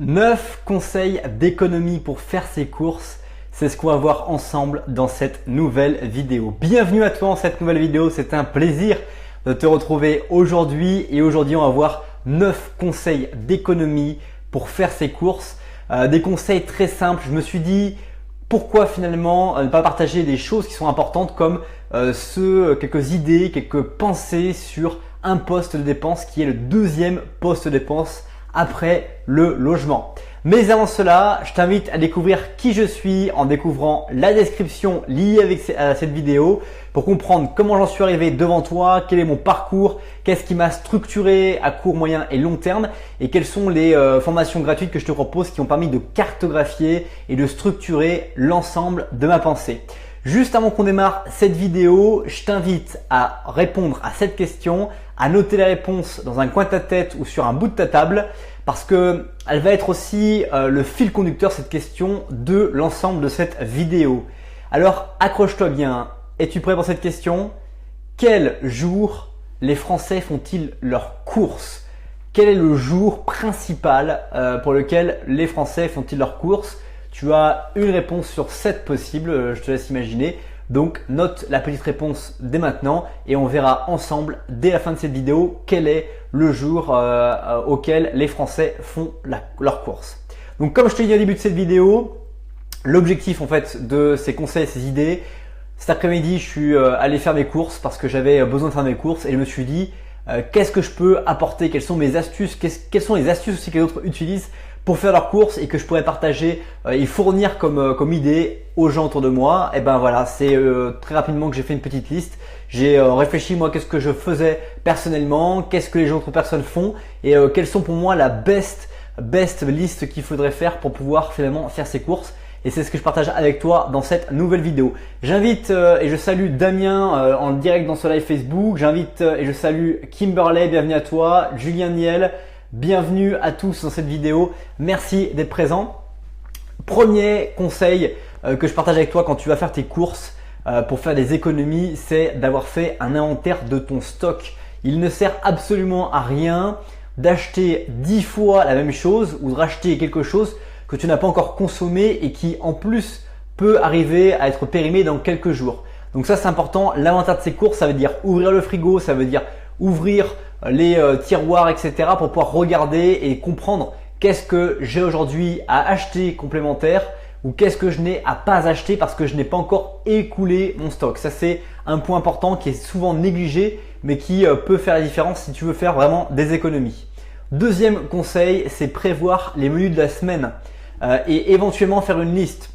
9 conseils d'économie pour faire ses courses, c'est ce qu'on va voir ensemble dans cette nouvelle vidéo. Bienvenue à toi dans cette nouvelle vidéo, c'est un plaisir de te retrouver aujourd'hui et aujourd'hui on va voir 9 conseils d'économie pour faire ses courses. Des conseils très simples, je me suis dit pourquoi finalement ne pas partager des choses qui sont importantes comme quelques idées, quelques pensées sur un poste de dépense qui est le deuxième poste de dépense après le logement. Mais avant cela, je t'invite à découvrir qui je suis en découvrant la description liée à cette vidéo pour comprendre comment j'en suis arrivé devant toi, quel est mon parcours, qu'est-ce qui m'a structuré à court, moyen et long terme et quelles sont les formations gratuites que je te propose qui ont permis de cartographier et de structurer l'ensemble de ma pensée. Juste avant qu'on démarre cette vidéo, je t'invite à répondre à cette question, à noter la réponse dans un coin de ta tête ou sur un bout de ta table parce qu'elle va être aussi le fil conducteur, cette question, de l'ensemble de cette vidéo. Alors accroche-toi bien. Es-tu prêt pour cette question? Quel jour les Français font-ils leurs courses? Quel est le jour principal pour lequel les Français font-ils leurs courses? Tu as une réponse sur 7 possibles, je te laisse imaginer. Donc note la petite réponse dès maintenant et on verra ensemble dès la fin de cette vidéo quel est le jour auquel les Français font leurs courses. Donc comme je te l'ai dit au début de cette vidéo, l'objectif en fait de ces conseils, ces idées, cet après-midi je suis allé faire mes courses parce que j'avais besoin de faire mes courses et je me suis dit qu'est-ce que je peux apporter, quelles sont mes astuces, quelles sont les astuces aussi que les autres utilisent pour faire leurs courses et que je pourrais partager et fournir comme idée aux gens autour de moi. Et ben voilà, c'est très rapidement que j'ai fait une petite liste. J'ai réfléchi moi qu'est-ce que je faisais personnellement, qu'est-ce que les autres personnes font et quelles sont pour moi la best liste qu'il faudrait faire pour pouvoir finalement faire ses courses. Et c'est ce que je partage avec toi dans cette nouvelle vidéo. J'invite et je salue Damien en direct dans ce live Facebook. J'invite et je salue Kimberley, bienvenue à toi, Julien Niel. Bienvenue à tous dans cette vidéo, merci d'être présent. Premier conseil que je partage avec toi quand tu vas faire tes courses pour faire des économies, c'est d'avoir fait un inventaire de ton stock. Il ne sert absolument à rien d'acheter 10 fois la même chose ou de racheter quelque chose que tu n'as pas encore consommé et qui en plus peut arriver à être périmé dans quelques jours. Donc ça c'est important, l'inventaire de ces courses ça veut dire ouvrir le frigo, ça veut dire ouvrir les tiroirs, etc. pour pouvoir regarder et comprendre qu'est-ce que j'ai aujourd'hui à acheter complémentaire ou qu'est-ce que je n'ai à pas acheter parce que je n'ai pas encore écoulé mon stock. Ça c'est un point important qui est souvent négligé mais qui peut faire la différence si tu veux faire vraiment des économies. Deuxième conseil, c'est prévoir les menus de la semaine et éventuellement faire une liste.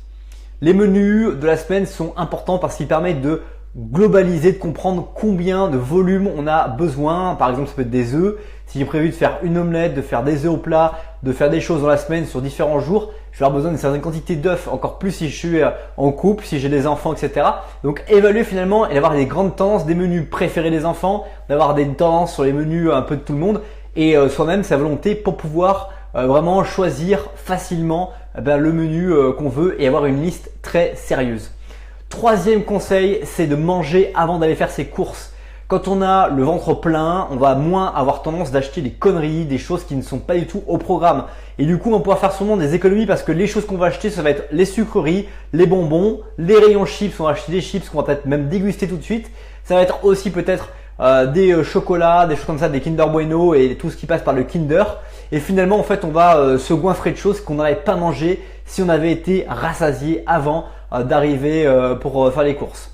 Les menus de la semaine sont importants parce qu'ils permettent de globaliser, de comprendre combien de volume on a besoin. Par exemple, ça peut être des œufs. Si j'ai prévu de faire une omelette, de faire des œufs au plat, de faire des choses dans la semaine sur différents jours, je vais avoir besoin d'une certaine quantité d'œufs, encore plus si je suis en couple, si j'ai des enfants, etc. Donc évaluer finalement et d'avoir des grandes tendances, des menus préférés des enfants, d'avoir des tendances sur les menus un peu de tout le monde et soi-même sa volonté pour pouvoir vraiment choisir facilement le menu qu'on veut et avoir une liste très sérieuse. Troisième conseil, c'est de manger avant d'aller faire ses courses. Quand on a le ventre plein, on va moins avoir tendance d'acheter des conneries, des choses qui ne sont pas du tout au programme. Et du coup, on va pouvoir faire sûrement des économies parce que les choses qu'on va acheter, ça va être les sucreries, les bonbons, les rayons chips, on va acheter des chips qu'on va peut-être même déguster tout de suite. Ça va être aussi peut-être des chocolats, des choses comme ça, des Kinder Bueno et tout ce qui passe par le Kinder. Et finalement, en fait, on va se goinfrer de choses qu'on n'aurait pas mangé si on avait été rassasié avant d'arriver pour faire les courses.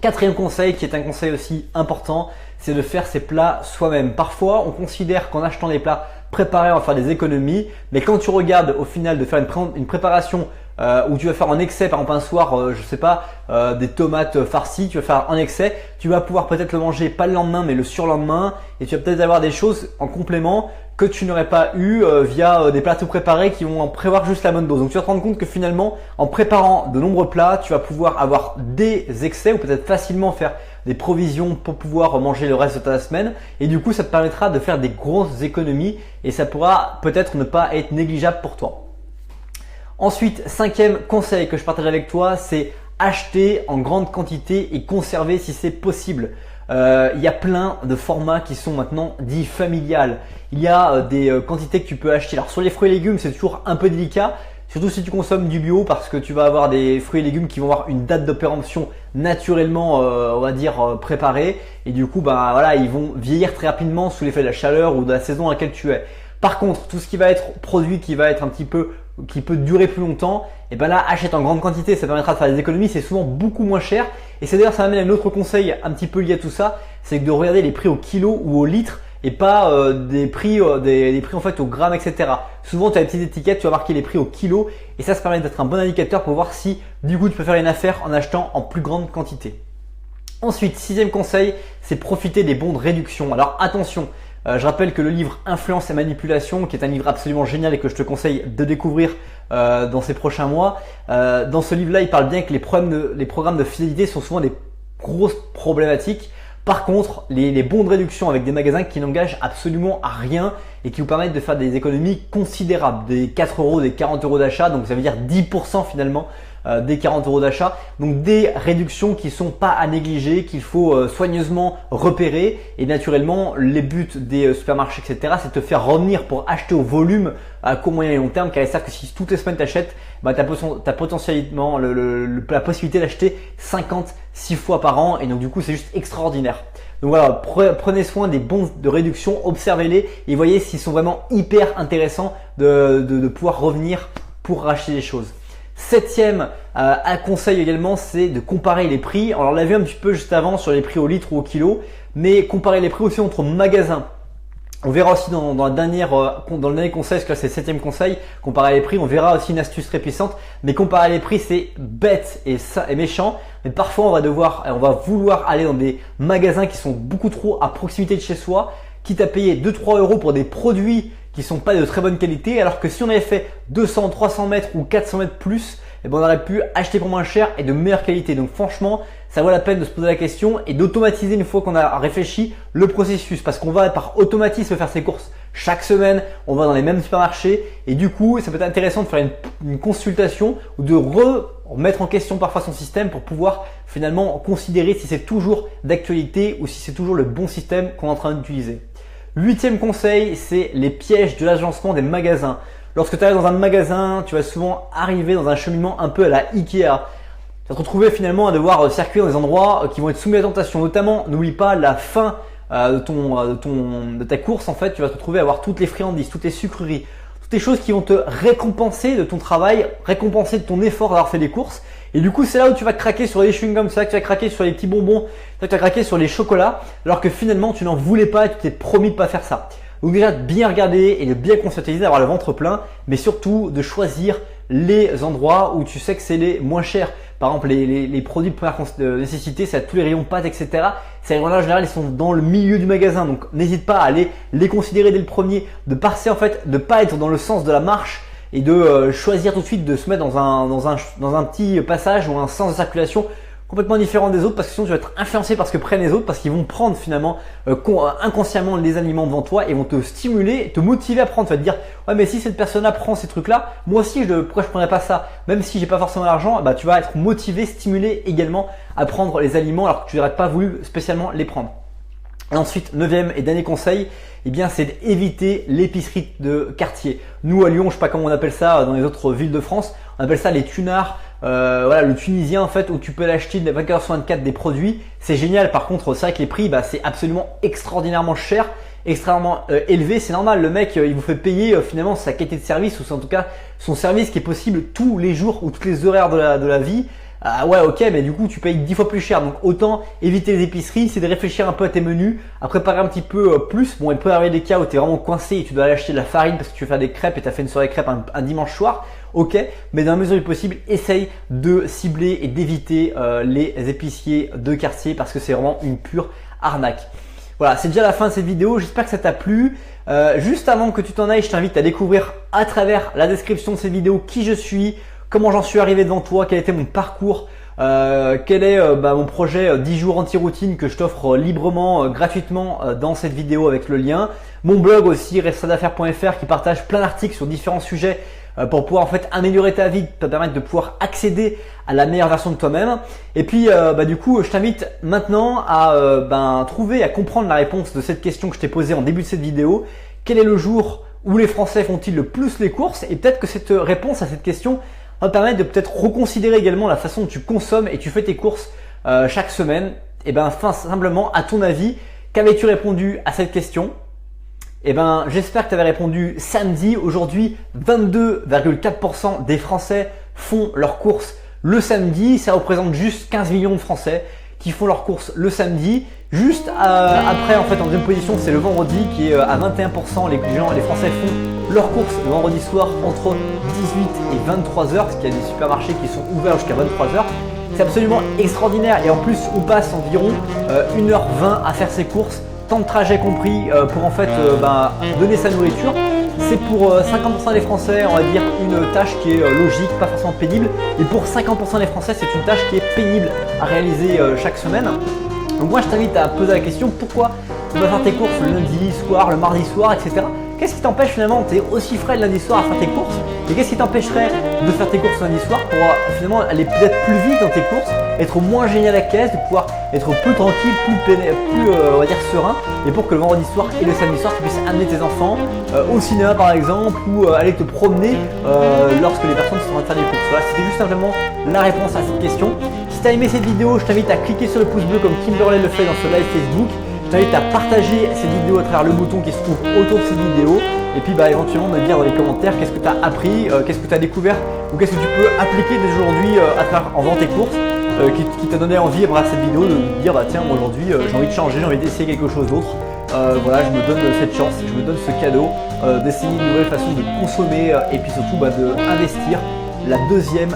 Quatrième conseil, qui est un conseil aussi important, c'est de faire ses plats soi-même. Parfois, on considère qu'en achetant des plats préparés, on va faire des économies. Mais quand tu regardes au final de faire une préparation où tu vas faire en excès, par exemple un soir, je sais pas, des tomates farcies, tu vas faire en excès, tu vas pouvoir peut-être le manger pas le lendemain mais le surlendemain et tu vas peut-être avoir des choses en complément que tu n'aurais pas eu via des plats tout préparés qui vont en prévoir juste la bonne dose. Donc tu vas te rendre compte que finalement en préparant de nombreux plats, tu vas pouvoir avoir des excès ou peut-être facilement faire des provisions pour pouvoir manger le reste de ta semaine et du coup ça te permettra de faire des grosses économies et ça pourra peut-être ne pas être négligeable pour toi. Ensuite, cinquième conseil que je partage avec toi, c'est acheter en grande quantité et conserver si c'est possible. Il y a plein de formats qui sont maintenant dits familiales. Il y a des quantités que tu peux acheter. Alors sur les fruits et légumes, c'est toujours un peu délicat. Surtout si tu consommes du bio parce que tu vas avoir des fruits et légumes qui vont avoir une date de péremption naturellement, on va dire, préparée. Et du coup, bah voilà, ils vont vieillir très rapidement sous l'effet de la chaleur ou de la saison à laquelle tu es. Par contre, tout ce qui va être produit qui va être un petit peu, qui peut durer plus longtemps, et ben là, achète en grande quantité, ça permettra de faire des économies, c'est souvent beaucoup moins cher. Et c'est d'ailleurs, ça m'amène à un autre conseil un petit peu lié à tout ça, c'est de regarder les prix au kilo ou au litre et pas des prix en fait au gramme, etc. Souvent, tu as des petites étiquettes, tu vas marquer les prix au kilo et ça permet d'être un bon indicateur pour voir si du coup tu peux faire une affaire en achetant en plus grande quantité. Ensuite, sixième conseil, c'est profiter des bons de réduction. Alors attention, je rappelle que le livre Influence et Manipulation, qui est un livre absolument génial et que je te conseille de découvrir dans ces prochains mois, dans ce livre-là, il parle bien que les programmes de fidélité sont souvent des grosses problématiques. Par contre, les bons de réduction avec des magasins qui n'engagent absolument à rien et qui vous permettent de faire des économies considérables, des 4 euros, des 40 euros d'achat, donc ça veut dire 10% finalement des 40 euros d'achat. Donc des réductions qui sont pas à négliger, qu'il faut soigneusement repérer. Et naturellement, les buts des supermarchés, etc., c'est de te faire revenir pour acheter au volume à court, moyen et long terme, car ils savent que si toutes les semaines tu achètes, bah, tu as potentiellement la possibilité d'acheter 56 fois par an et donc du coup c'est juste extraordinaire. Donc voilà, prenez soin des bons de réduction, observez-les et voyez s'ils sont vraiment hyper intéressants de pouvoir revenir pour racheter des choses. Septième un conseil également, c'est de comparer les prix. Alors on l'a vu un petit peu juste avant sur les prix au litre ou au kilo, mais comparer les prix aussi entre magasins. On verra aussi dans le dernier conseil, parce que là c'est le septième conseil, comparer les prix. On verra aussi une astuce très puissante, mais comparer les prix c'est bête et méchant. Mais parfois on va vouloir aller dans des magasins qui sont beaucoup trop à proximité de chez soi, quitte à payer 2-3 euros pour des produits qui sont pas de très bonne qualité, alors que si on avait fait 200, 300 mètres ou 400 mètres plus, eh ben on aurait pu acheter pour moins cher et de meilleure qualité. Donc franchement, ça vaut la peine de se poser la question et d'automatiser une fois qu'on a réfléchi le processus, parce qu'on va par automatisme faire ses courses chaque semaine, on va dans les mêmes supermarchés et du coup ça peut être intéressant de faire une consultation ou de remettre en question parfois son système pour pouvoir finalement considérer si c'est toujours d'actualité ou si c'est toujours le bon système qu'on est en train d'utiliser. Huitième conseil, c'est les pièges de l'agencement des magasins. Lorsque tu arrives dans un magasin, tu vas souvent arriver dans un cheminement un peu à la Ikea. Tu vas te retrouver finalement à devoir circuler dans des endroits qui vont être soumis à la tentation. Notamment, n'oublie pas la fin de ta course. En fait, tu vas te retrouver à avoir toutes les friandises, toutes les sucreries, toutes les choses qui vont te récompenser de ton travail, récompenser de ton effort d'avoir fait des courses. Et du coup, c'est là où tu vas craquer sur les chewing-gums, c'est là que tu vas craquer sur les petits bonbons, c'est là que tu vas craquer sur les chocolats, alors que finalement, tu n'en voulais pas et tu t'es promis de pas faire ça. Donc déjà, de bien regarder et de bien conscientiser, d'avoir le ventre plein, mais surtout de choisir les endroits où tu sais que c'est les moins chers. Par exemple, les produits de première nécessité, c'est à tous les rayons pâtes, etc. Ces rayons-là, en général, ils sont dans le milieu du magasin. Donc, n'hésite pas à aller les considérer dès le premier, de passer en fait, de pas être dans le sens de la marche et de choisir tout de suite de se mettre dans un petit passage ou un sens de circulation complètement différent des autres, parce que sinon tu vas être influencé par ce que prennent les autres, parce qu'ils vont prendre finalement inconsciemment les aliments devant toi et vont te stimuler, te motiver à prendre. Tu vas te dire ouais, mais si cette personne-là prend ces trucs-là, moi aussi pourquoi je prendrais pas ça? Même si j'ai pas forcément l'argent, bah tu vas être motivé, stimulé également à prendre les aliments alors que tu n'aurais pas voulu spécialement les prendre. Et ensuite, neuvième et dernier conseil, eh bien, c'est d'éviter l'épicerie de quartier. Nous à Lyon, je sais pas comment on appelle ça dans les autres villes de France, on appelle ça les tunards. Voilà, le tunisien en fait, où tu peux l'acheter de 24h/24 des produits, c'est génial. Par contre, c'est vrai que les prix, bah, c'est absolument extraordinairement cher, extrêmement élevé. C'est normal, le mec, il vous fait payer finalement sa qualité de service, ou en tout cas son service qui est possible tous les jours ou toutes les horaires de la vie. Ah ouais, ok, mais du coup tu payes 10 fois plus cher, donc autant éviter les épiceries, c'est de réfléchir un peu à tes menus, à préparer un petit peu plus. Bon, il peut y avoir des cas où tu es vraiment coincé et tu dois aller acheter de la farine parce que tu veux faire des crêpes et tu as fait une soirée crêpes un dimanche soir, ok, mais dans la mesure du possible, essaye de cibler et d'éviter les épiciers de quartier parce que c'est vraiment une pure arnaque. Voilà, c'est déjà la fin de cette vidéo, j'espère que ça t'a plu. Juste avant que tu t'en ailles, je t'invite à découvrir à travers la description de cette vidéo qui je suis, comment j'en suis arrivé devant toi, quel était mon parcours, quel est mon projet 10 jours anti-routine que je t'offre librement, gratuitement dans cette vidéo avec le lien. Mon blog aussi, restradaffaires.fr, qui partage plein d'articles sur différents sujets pour pouvoir en fait améliorer ta vie, te permettre de pouvoir accéder à la meilleure version de toi-même. Et puis du coup, je t'invite maintenant à trouver, à comprendre la réponse de cette question que je t'ai posée en début de cette vidéo. Quel est le jour où les Français font-ils le plus les courses? Et peut-être que cette réponse à cette question va te permettre de peut-être reconsidérer également la façon dont tu consommes et tu fais tes courses chaque semaine. Et simplement, à ton avis, qu'avais-tu répondu à cette question? J'espère que tu avais répondu samedi. Aujourd'hui, 22,4% des Français font leurs courses le samedi. Ça représente juste 15 millions de Français qui font leurs courses le samedi. Juste après, en fait, en deuxième position, c'est le vendredi qui est à 21%. Les Français font leurs courses le vendredi soir entre 18 et 23h, parce qu'il y a des supermarchés qui sont ouverts jusqu'à 23h. C'est absolument extraordinaire et en plus, on passe environ 1h20 à faire ses courses, temps de trajet compris, pour en fait donner sa nourriture. C'est pour 50% des Français, on va dire, une tâche qui est logique, pas forcément pénible. Et pour 50% des Français, c'est une tâche qui est pénible à réaliser chaque semaine. Donc moi, je t'invite à poser la question, pourquoi tu vas faire tes courses le lundi soir, le mardi soir, etc. Qu'est-ce qui t'empêche finalement, tu es aussi frais le lundi soir à faire tes courses? Et qu'est-ce qui t'empêcherait de faire tes courses le lundi soir pour finalement aller peut-être plus vite dans tes courses, être moins gêné à la caisse, de pouvoir être plus tranquille, plus on va dire serein, et pour que le vendredi soir et le samedi soir tu puisses amener tes enfants au cinéma par exemple, ou aller te promener lorsque les personnes sont en train de faire des courses. Voilà, c'était juste simplement la réponse à cette question. Si tu as aimé cette vidéo, je t'invite à cliquer sur le pouce bleu comme Kimberley le fait dans ce live Facebook. Je t'invite à partager cette vidéo à travers le bouton qui se trouve autour de cette vidéo. Et puis éventuellement me dire dans les commentaires qu'est-ce que tu as appris, qu'est-ce que tu as découvert, ou qu'est-ce que tu peux appliquer dès aujourd'hui en faisant tes courses, qui t'a donné envie à cette vidéo de me dire tiens, moi aujourd'hui j'ai envie de changer, j'ai envie d'essayer quelque chose d'autre. Voilà, je me donne cette chance, je me donne ce cadeau d'essayer une nouvelle façon de consommer et puis surtout d'investir le deuxième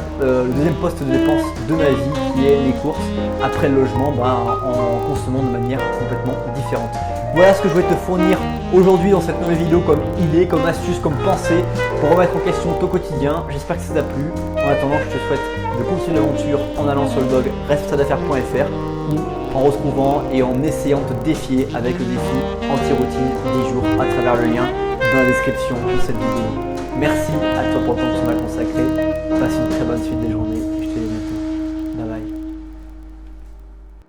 poste de dépense de ma vie, qui est les courses après le logement, en consommant de manière complètement différente. Voilà ce que je vais te fournir aujourd'hui dans cette nouvelle vidéo comme idée, comme astuce, comme pensée pour remettre en question ton quotidien. J'espère que ça t'a plu. En attendant, je te souhaite de continuer l'aventure en allant sur le blog responsabledaffaires.fr ou en retrouvant et en essayant de te défier avec le défi anti-routine 10 jours à travers le lien dans la description de cette vidéo. Merci à toi pour le temps que tu m'as consacré. Passe une très bonne suite des journées. Je te dis à bientôt.